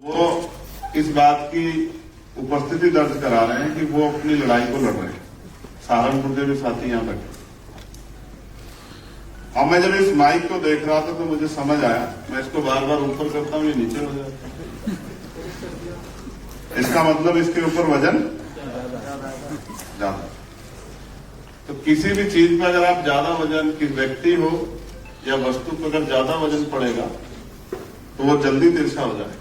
वो इस बात की उपस्थिति दर्ज करा रहे हैं कि वो अपनी लड़ाई को लड़ रहे हैं। सहारनपुर के भी साथी यहाँ बैठे। अब मैं जब इस माइक को देख रहा था तो मुझे समझ आया, मैं इसको बार बार ऊपर करता हूँ, ये नीचे हो जाता है। इसका मतलब इसके ऊपर वजन ज्यादा। तो किसी भी चीज में अगर आप ज्यादा वजन की व्यक्ति हो या वस्तु पर अगर ज्यादा वजन पड़ेगा तो वो जल्दी तिरछा हो जाएगा।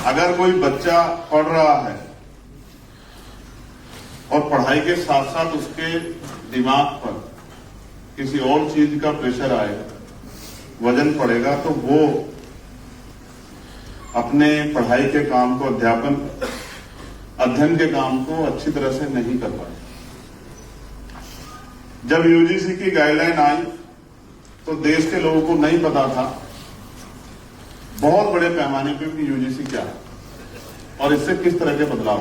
अगर कोई बच्चा पढ़ रहा है और पढ़ाई के साथ साथ उसके दिमाग पर किसी और चीज का प्रेशर आएगा, वजन पड़ेगा, तो वो अपने पढ़ाई के काम को, अध्ययन के काम को अच्छी तरह से नहीं कर पाए। जब यूजीसी की गाइडलाइन आई तो देश के लोगों को नहीं पता था बहुत बड़े पैमाने पे कि यूजीसी क्या है और इससे किस तरह के बदलाव।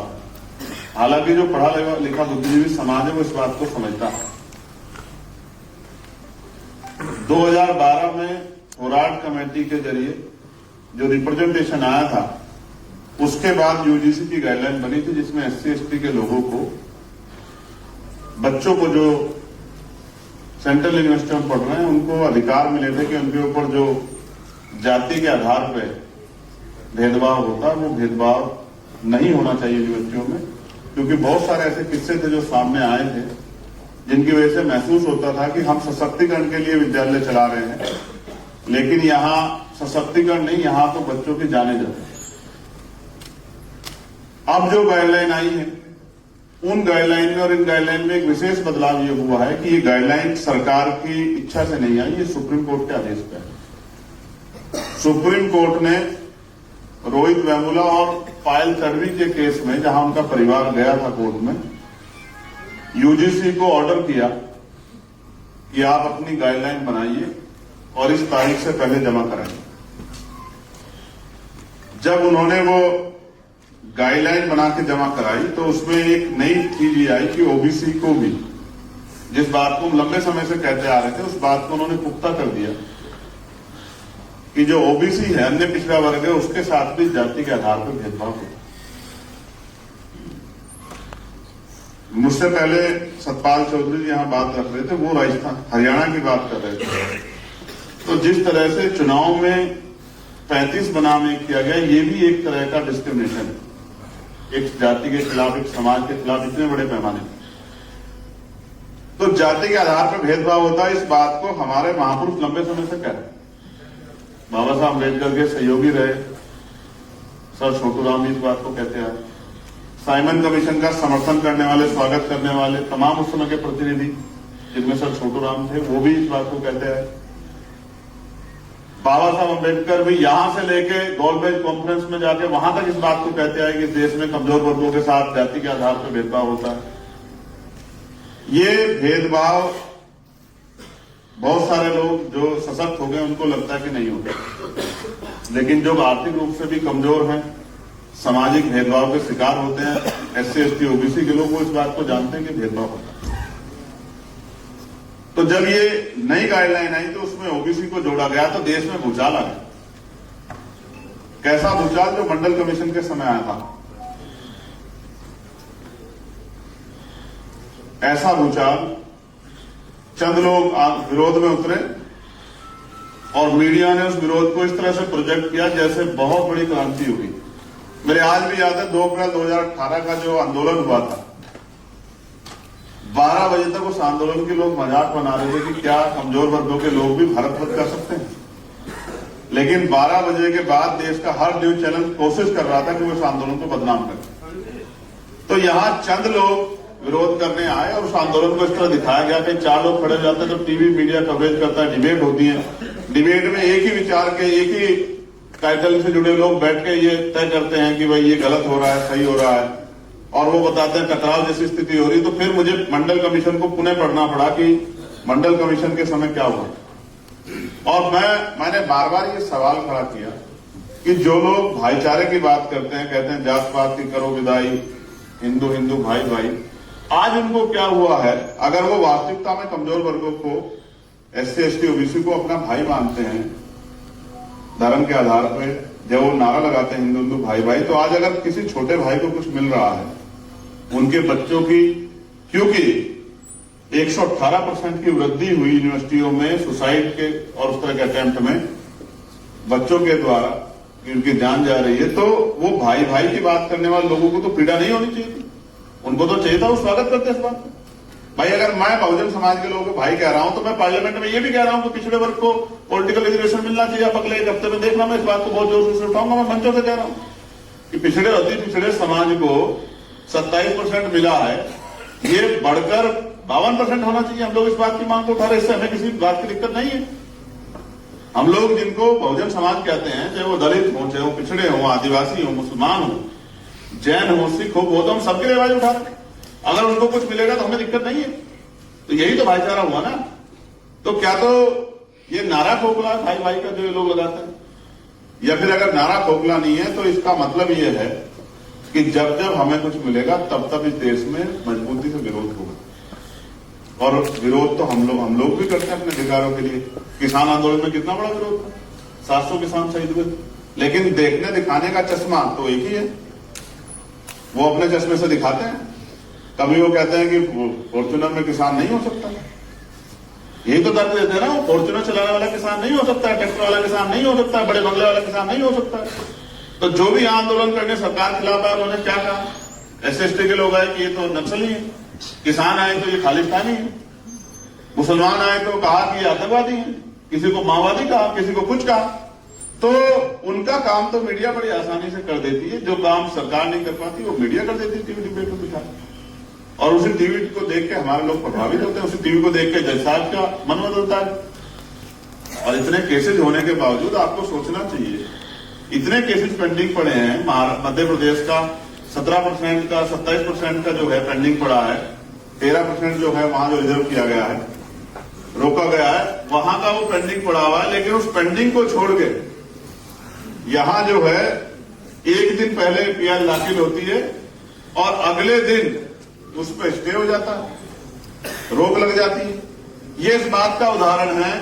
हालांकि जो पढ़ा लिखा बुद्धिजीवी समाज है वो इस बात को समझता है। 2012 में होराड कमेटी के जरिए जो रिप्रेजेंटेशन आया था, उसके बाद यूजीसी की गाइडलाइन बनी थी, जिसमें SC/ST के लोगों को, बच्चों को जो सेंट्रल यूनिवर्सिटी में पढ़ रहे हैं, उनको अधिकार मिले थे कि उनके ऊपर जो जाति के आधार पर भेदभाव होता है वो भेदभाव नहीं होना चाहिए यूनिवर्सिटियों में। क्योंकि बहुत सारे ऐसे किस्से थे जो सामने आए थे जिनकी वजह से महसूस होता था कि हम सशक्तिकरण के लिए विद्यालय चला रहे हैं, लेकिन यहां सशक्तिकरण नहीं, यहां तो बच्चों की जाने जाते हैं। अब जो गाइडलाइन आई है, उन गाइडलाइन में और इन गाइडलाइन में एक विशेष बदलाव ये हुआ है कि ये गाइडलाइन सरकार की इच्छा से नहीं आई, ये सुप्रीम कोर्ट के आदेश पर है। सुप्रीम कोर्ट ने रोहित वेमुला और पायल तडवी के केस में, जहां उनका परिवार गया था कोर्ट में, यूजीसी को ऑर्डर किया कि आप अपनी गाइडलाइन बनाइए और इस तारीख से पहले जमा कराइए। जब उन्होंने वो गाइडलाइन बना के जमा कराई तो उसमें एक नई चीज ये आई कि ओबीसी को भी, जिस बात को हम लंबे समय से कहते आ रहे थे, उस बात को उन्होंने पुख्ता कर दिया कि जो ओबीसी है, अन्य पिछड़ा वर्ग है, उसके साथ भी जाति के आधार पर भेदभाव होता है। मुझसे पहले सतपाल चौधरी जी यहां बात रख रहे थे, वो राजस्थान हरियाणा की बात कर रहे थे। तो जिस तरह से चुनाव में 35 बनाम 1 किया गया, ये भी एक तरह का डिस्क्रिमिनेशन है, एक जाति के खिलाफ, एक समाज के खिलाफ, इतने बड़े पैमाने पर। तो जाति के आधार पर भेदभाव होता है, इस बात को हमारे महापुरुष लंबे समय से कह रहे हैं। बाबा साहब अम्बेडकर के सहयोगी रहे सर छोटूराम इस बात को कहते आए। साइमन कमीशन का समर्थन करने वाले, स्वागत करने वाले तमाम उस समय के प्रतिनिधि, जिनमें सर छोटूराम थे, वो भी इस बात को कहते आए। बाबा साहब अम्बेडकर भी यहां से लेके गोलमेज कॉन्फ्रेंस में जाके वहां तक इस बात को कहते आए कि देश में कमजोर वर्गों के साथ जाति के आधार पर भेदभाव होता है। ये भेदभाव बहुत सारे लोग जो सशक्त हो गए उनको लगता है कि नहीं होता, लेकिन जो आर्थिक रूप से भी कमजोर हैं, सामाजिक भेदभाव के शिकार होते हैं, SC/ST OBC के लोग, वो इस बात को जानते हैं कि भेदभाव होता है। तो जब ये नई गाइडलाइन आई तो उसमें ओबीसी को जोड़ा गया तो देश में भूचाल आ गया। कैसा भूचाल? जो मंडल कमीशन के समय आया था, ऐसा भूचाल। चंद लोग विरोध में उतरे और मीडिया ने उस विरोध को इस तरह से प्रोजेक्ट किया जैसे बहुत बड़ी क्रांति हुई। मेरे आज भी याद है 2 अप्रैल 2018 का जो आंदोलन हुआ था, 12 बजे तक उस आंदोलन के लोग मजाक बना रहे थे कि क्या कमजोर वर्गों के लोग भी भारत बंद कर सकते हैं। लेकिन 12 बजे के बाद देश का हर न्यूज चैनल कोशिश कर रहा था कि वो इस आंदोलन को बदनाम करे। तो यहां चंद लोग विरोध करने आए और उस आंदोलन को इस तरह दिखाया गया कि 4 लोग खड़े हो जाते हैं तो टीवी मीडिया कवरेज करता है, डिबेट होती है, डिबेट में एक ही विचार के, एक ही टाइटल से जुड़े लोग बैठ के ये तय करते हैं कि भाई ये गलत हो रहा है, सही हो रहा है, और वो बताते हैं टकराव जैसी स्थिति हो रही। तो फिर मुझे मंडल कमीशन को पुनः पढ़ना पड़ा कि मंडल कमीशन के समय क्या हुआ। और मैंने बार बार ये सवाल खड़ा किया कि जो लोग भाईचारे की बात करते हैं, कहते हैं जात पात की करो विदाई, हिंदू हिंदू भाई भाई, आज उनको क्या हुआ है? अगर वो वास्तविकता में कमजोर वर्गों को, SC/ST OBC को अपना भाई मानते हैं, धर्म के आधार पर, जब वो नारा लगाते हैं हिंदू हिंदू भाई भाई, तो आज अगर किसी छोटे भाई को कुछ मिल रहा है, उनके बच्चों की, क्योंकि 118% की वृद्धि हुई यूनिवर्सिटियों में सुसाइड के और उस तरह के अटेम्प्ट में बच्चों के द्वारा उनकी जान जा रही है, तो वो भाई भाई की बात करने वाले लोगों को तो पीड़ा नहीं होनी चाहिए थी, उनको तो चाहिए था वो स्वागत करते इस बात का। भाई अगर मैं बहुजन समाज के लोगों को भाई कह रहा हूं, तो मैं पार्लियामेंट में ये भी कह रहा हूं कि पिछड़े वर्ग को पॉलिटिकल रिजर्वेशन मिलना चाहिए। अब अगले एक हफ्ते में देखना, मैं इस बात को बहुत जोर से उठाऊंगा, मैं मंचों से कह रहा हूं कि पिछड़े अति पिछड़े समाज को 27% मिला है, ये बढ़कर 52% होना चाहिए। हम लोग इस बात की मांग को उठा रहे, इससे हमें किसी बात की दिक्कत नहीं है। हम लोग जिनको बहुजन समाज कहते हैं, चाहे वो दलित हो, चाहे वो पिछड़े हो, आदिवासी हो, मुसलमान हो, जैन हो, सिख हो, वो तो हम सबके लिए आवाज उठा रहे हैं। अगर उनको कुछ मिलेगा तो हमें दिक्कत नहीं है, तो यही तो भाईचारा हुआ ना। तो क्या तो ये नारा खोखला भाई भाई का जो ये लोग लगाते हैं, या फिर अगर नारा खोखला नहीं है तो इसका मतलब ये है कि जब जब हमें कुछ मिलेगा तब तब इस देश में मजबूती से विरोध होगा। और विरोध तो हम लोग भी करते हैं अपने अधिकारों के लिए। किसान आंदोलन में कितना बड़ा विरोध था, 700 किसान शहीद हुए, लेकिन देखने दिखाने का चश्मा तो एक ही है, वो अपने चश्मे से दिखाते हैं। कभी वो कहते हैं कि फॉर्च्यूनर में किसान नहीं हो सकता, यही तो तर्क देते हैं ना, फॉर्च्यूनर चलाने वाला किसान नहीं हो सकता है, ट्रैक्टर वाला किसान नहीं हो सकता है, बड़े बंगले वाला किसान नहीं हो सकता है। तो जो भी आंदोलन करने सरकार के खिलाफ आए, उन्होंने क्या कहा, SC/ST के लोग आए कि ये तो नक्सली है, किसान आए तो ये खालिस्तानी है, मुसलमान आए तो कहा कि ये आतंकवादी है, किसी को माओवादी कहा, किसी को कुछ कहा। तो उनका काम तो मीडिया बड़ी आसानी से कर देती है, जो काम सरकार नहीं कर पाती वो मीडिया कर देती है टीवी डिबेट में बिठा। और उसी टीवी को देख के हमारे लोग प्रभावित होते हैं, उसी टीवी को देख के जज साहब का मन बदलता है। और इतने केसेज होने के बावजूद आपको सोचना चाहिए, इतने केसेज पेंडिंग पड़े हैं। मध्य प्रदेश का 17% का 27% का जो है पेंडिंग पड़ा है, 13% जो है वहां जो रिजर्व किया गया है, रोका गया है, वहां का वो पेंडिंग पड़ा हुआ है। लेकिन उस पेंडिंग को छोड़ के यहां जो है एक दिन पहले पीआर दाखिल होती है और अगले दिन उस पर स्टे हो जाता है, रोक लग जाती है। ये इस बात का उदाहरण है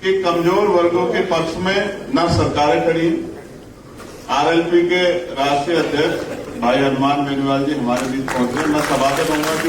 कि कमजोर वर्गों के पक्ष में न सरकारें खड़ी हैं। RLP के राष्ट्रीय अध्यक्ष भाई हनुमान बेनीवाल जी हमारे बीच पहुंचे, मैं सभासद होऊंगा कि